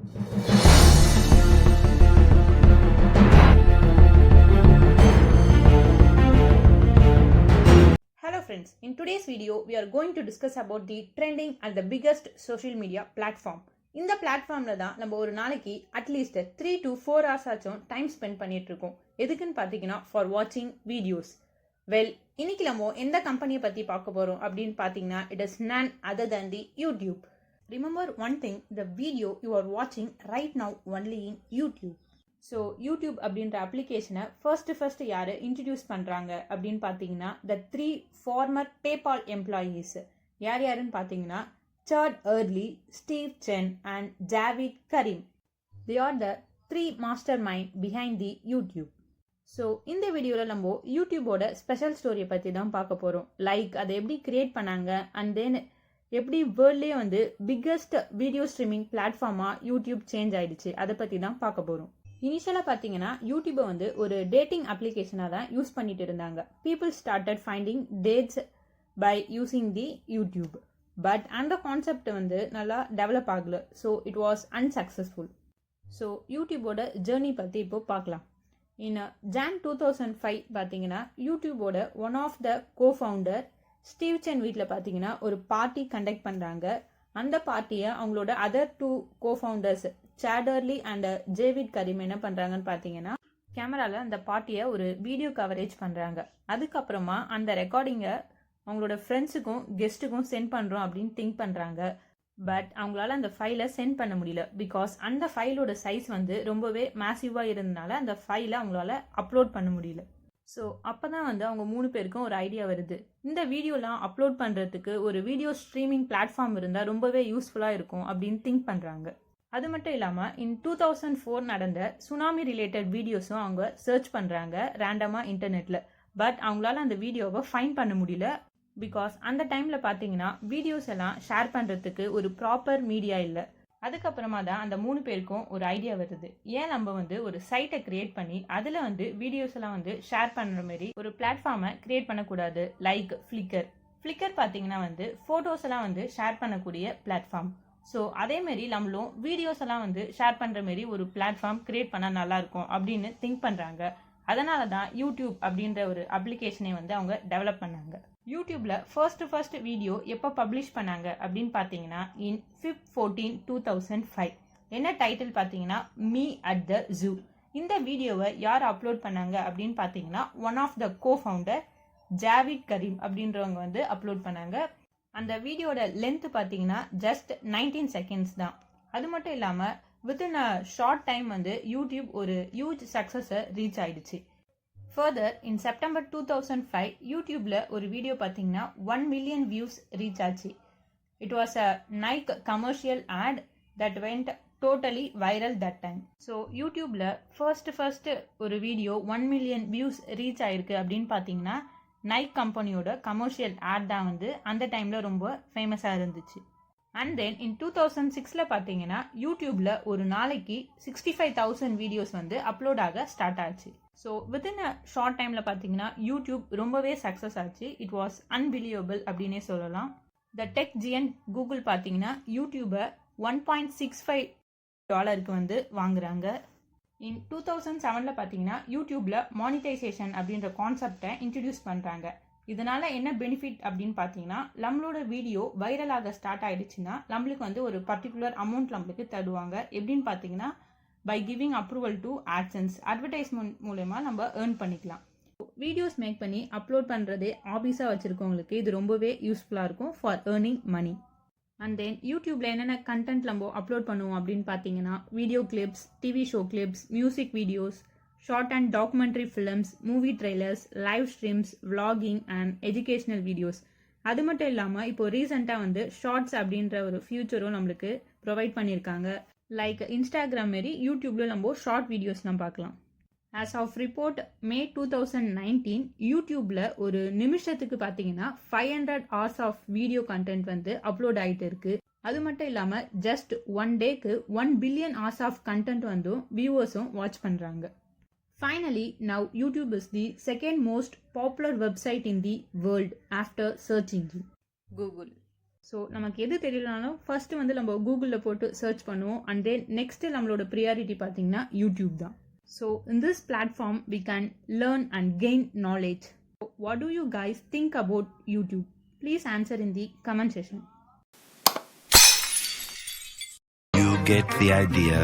Hello friends, in today's video we are going to discuss about the trending and the biggest social media platform. இந்த பிளாட்ஃபார்ம்ல தான் நம்ம ஒரு நாளைக்கு at least 3 to 4 hours ஆச்சும் time spend பண்ணிட்டு இருக்கோம். எதுக்குன்னு பார்த்தீங்கன்னா ஃபார் வாட்சிங் வீடியோஸ். இன்னைக்கு நம்ம எந்த கம்பெனியை பற்றி பார்க்க போகிறோம் அப்படின்னு பார்த்தீங்கன்னா it is none other than the YouTube. Remember one thing, the video you are watching right now only in YouTube. So YouTube அப்படின்ற அப்ளிகேஷனை ஃபர்ஸ்ட் யார் இன்ட்ரடியூஸ் பண்ணுறாங்க அப்படின்னு பார்த்தீங்கன்னா த 3 former பேபால் எம்ப்ளாயீஸ். யாருன்னு பார்த்தீங்கன்னா Chad Hurley, Steve Chen and Jawed Karim. They are the 3 mastermind behind the YouTube. So இந்த வீடியோவில் நம்ம யூடியூபோட ஸ்பெஷல் ஸ்டோரியை பற்றி தான் பார்க்க போகிறோம். லைக் அதை எப்படி கிரியேட் பண்ணாங்க அண்ட் தென் எப்படி வேர்ல்ட்லேயே வந்து பிக்கஸ்ட் வீடியோ ஸ்ட்ரீமிங் பிளாட்ஃபார்மாக யூடியூப் சேஞ்ச் ஆயிடுச்சு, அதை பற்றி தான் பார்க்க போகிறோம். இனிஷியலாக பார்த்தீங்கன்னா யூடியூபை வந்து ஒரு டேட்டிங் அப்ளிகேஷனாக தான் யூஸ் பண்ணிட்டு இருந்தாங்க. People started finding dates by using the YouTube. But அந்த கான்செப்ட் வந்து நல்லா டெவலப் ஆகல. So it was unsuccessful. So யூடியூபோட ஜேர்னி பற்றி இப்போ பார்க்கலாம். இன் Jan 2005 பார்த்தீங்கன்னா யூடியூபோட one of the cofounder Steve Chen வீட்டில் பார்த்தீங்கன்னா ஒரு பார்ட்டி கண்டக்ட் பண்ணுறாங்க. அந்த பார்ட்டியை அவங்களோட other 2 cofounders Chad Hurley and Jawed Karim என்ன பண்ணுறாங்கன்னு பார்த்தீங்கன்னா கேமராவில் அந்த பார்ட்டியை ஒரு வீடியோ கவரேஜ் பண்ணுறாங்க. அதுக்கப்புறமா அந்த ரெக்கார்டிங்கை அவங்களோட ஃப்ரெண்ட்ஸுக்கும் கெஸ்ட்டுக்கும் சென்ட் பண்ணுறோம் அப்படின்னு திங்க் பண்ணுறாங்க. பட் அவங்களால அந்த ஃபைலை சென்ட் பண்ண முடியல. பிகாஸ் அந்த ஃபைலோட சைஸ் வந்து ரொம்பவே மேசிவாக இருந்ததுனால அந்த ஃபைலை அவங்களால அப்லோட் பண்ண முடியல. ஸோ அப்போ தான் வந்து அவங்க 3 பேருக்கும் ஒரு ஐடியா வருது, இந்த வீடியோலாம் அப்லோட் பண்ணுறதுக்கு ஒரு வீடியோ ஸ்ட்ரீமிங் பிளாட்ஃபார்ம் இருந்தால் ரொம்பவே யூஸ்ஃபுல்லாக இருக்கும் அப்படின்னு திங்க் பண்ணுறாங்க. அது மட்டும் இல்லாமல் இன் 2004 நடந்த சுனாமி ரிலேட்டட் வீடியோஸும் அவங்க சர்ச் பண்ணுறாங்க ரேண்டமாக இன்டர்நெட்டில். பட் அவங்களால அந்த வீடியோவை ஃபைண்ட் பண்ண முடியல. பிகாஸ் அந்த டைமில் பார்த்தீங்கன்னா வீடியோஸ் எல்லாம் ஷேர் பண்ணுறதுக்கு ஒரு ப்ராப்பர் மீடியா இல்லை. அதுக்கப்புறமா தான் அந்த 3 பேருக்கும் ஒரு ஐடியா வருது, ஏன் நம்ம வந்து ஒரு சைட்டை கிரியேட் பண்ணி அதில் வந்து வீடியோஸ் எல்லாம் வந்து ஷேர் பண்ணுற மாதிரி ஒரு பிளாட்ஃபார்மை கிரியேட் பண்ணக்கூடாது. லைக் ஃப்ளிக்கர் பார்த்தீங்கன்னா வந்து ஃபோட்டோஸ் எல்லாம் வந்து ஷேர் பண்ணக்கூடிய பிளாட்ஃபார்ம். ஸோ அதேமாரி நம்மளும் வீடியோஸ் எல்லாம் வந்து ஷேர் பண்ணுற மாரி ஒரு பிளாட்ஃபார்ம் கிரியேட் பண்ணால் நல்லாயிருக்கும் அப்படின்னு திங்க் பண்ணுறாங்க. அதனால தான் யூடியூப் அப்படின்ற ஒரு அப்ளிகேஷனை வந்து அவங்க டெவலப் பண்ணாங்க. யூடியூப்ல ஃபர்ஸ்ட் வீடியோ எப்போ பப்ளிஷ் பண்ணாங்க அப்படின்னு பார்த்தீங்கன்னா இன் Feb 14, 2005. என்ன டைட்டில் பார்த்தீங்கன்னா மீ அட் த ஜூ. இந்த வீடியோவை யார் அப்லோட் பண்ணாங்க அப்படின்னு பார்த்தீங்கன்னா one of the cofounder Jawed Karim அப்படின்றவங்க வந்து அப்லோட் பண்ணாங்க. அந்த வீடியோட லென்த் பார்த்தீங்கன்னா ஜஸ்ட் 19 செகண்ட்ஸ் தான். அது மட்டும் இல்லாமல் வித்தின் அ ஷார்ட் டைம் வந்து யூடியூப் ஒரு ஹியூஜ் சக்ஸஸை ரீச் ஆயிடுச்சு. ஃபர்தர் இன் செப்டம்பர் 2005 யூடியூப்ல ஒரு வீடியோ பார்த்தீங்கன்னா 1 million வியூஸ் ரீச் ஆச்சு. It was a Nike commercial ad that went totally viral that time. So யூடியூப்ல ஃபர்ஸ்ட் ஒரு வீடியோ 1 million வியூஸ் ரீச் ஆயிருக்கு அப்படின்னு பார்த்தீங்கன்னா நைக் கம்பெனியோட கமர்ஷியல் ஆட் தான் வந்து அந்த டைமில் ரொம்ப ஃபேமஸாக இருந்துச்சு. அண்ட் தென் இன் 2006 பார்த்தீங்கன்னா யூடியூப்ல ஒரு நாளைக்கு 65,000 வீடியோஸ் வந்து அப்லோட் ஆக ஸ்டார்ட் ஆச்சு. ஸோ வித்தின் அ ஷார்ட் டைமில் பார்த்தீங்கன்னா யூடியூப் ரொம்பவே சக்ஸஸ் ஆச்சு. இட் வாஸ் அன்பிலியபிள் அப்படின்னே சொல்லலாம். த டெக் ஜியன்ட் கூகுள் பார்த்தீங்கன்னா யூடியூபை $1.65 வந்து வாங்குறாங்க. இன் 2007 பார்த்தீங்கன்னா யூடியூப்ல மானிட்டைசேஷன் அப்படின்ற கான்செப்டை இன்ட்ரடியூஸ் பண்ணுறாங்க. இதனால என்ன பெனிஃபிட் அப்படின்னு பார்த்தீங்கன்னா நம்மளோட வீடியோ வைரலாக ஸ்டார்ட் ஆயிடுச்சுன்னா நம்மளுக்கு வந்து ஒரு பர்டிகுலர் அமௌண்ட் நம்மளுக்கு தருவாங்க. எப்படின்னு பார்த்தீங்கன்னா by giving approval to audience, advertisement மூலமா நம்ம ஏர்ன் பண்ணிக்கலாம். வீடியோஸ் மேக் பண்ணி அப்லோட் பண்ணுறதே ஆபீஸாக வச்சுருக்கவங்களுக்கு இது ரொம்பவே யூஸ்ஃபுல்லாக இருக்கும் for earning money. And then யூடியூப்ல என்னென்ன கண்டென்ட் நம்ம அப்லோட் பண்ணுவோம் அப்படின்னு பார்த்தீங்கன்னா video clips, TV show clips, music videos, short and documentary films, movie trailers, live streams, vlogging and educational videos. அது மட்டும் இல்லாமல் இப்போ ரீசெண்டாக வந்து ஷார்ட்ஸ் அப்படின்ற ஒரு ஃபியூச்சரும் நம்மளுக்கு ப்ரொவைட் பண்ணியிருக்காங்க. லைக் இன்ஸ்டாகிராம் மாரி யூடியூப்ல நம்ம ஷார்ட் வீடியோஸ்லாம் பார்க்கலாம். ஆஸ் ஆஃப் ரிப்போர்ட் மே 2019 யூடியூப்ல ஒரு நிமிஷத்துக்கு பார்த்தீங்கன்னா 500 hours ஆஃப் வீடியோ கண்டென்ட் வந்து அப்லோட் ஆகிட்டு இருக்கு. அது மட்டும் இல்லாமல் ஜஸ்ட் 1 டேக்கு 1 billion hours ஆஃப் கண்டென்ட் வந்து வியூவர்ஸும் வாட்ச் பண்ணுறாங்க. Finally, now YouTube is the second most popular website in the world after search engine Google. So நமக்கு எது தெரியலனாலும் ஃபர்ஸ்ட் வந்து நம்ம கூகுளில் போட்டு சர்ச் பண்ணுவோம் அண்ட் தென் நெக்ஸ்ட் நம்மளோட ப்ரியாரிட்டி பார்த்தீங்கன்னா யூடியூப் தான். So in this platform we can learn and gain knowledge. What do you guys think about YouTube? Please answer in the comment session. You get the idea.